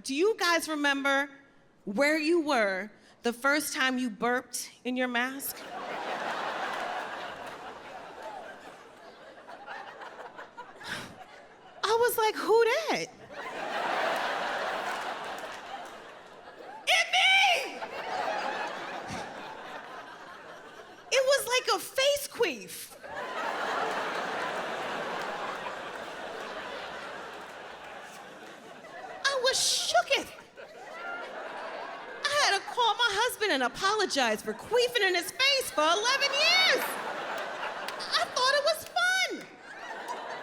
Do you guys remember where you were the first time you burped in your mask? I was like, who that? It me! It was like a face queef. I was shooketh. I had to call my husband and apologize for queefing in his face for 11 years.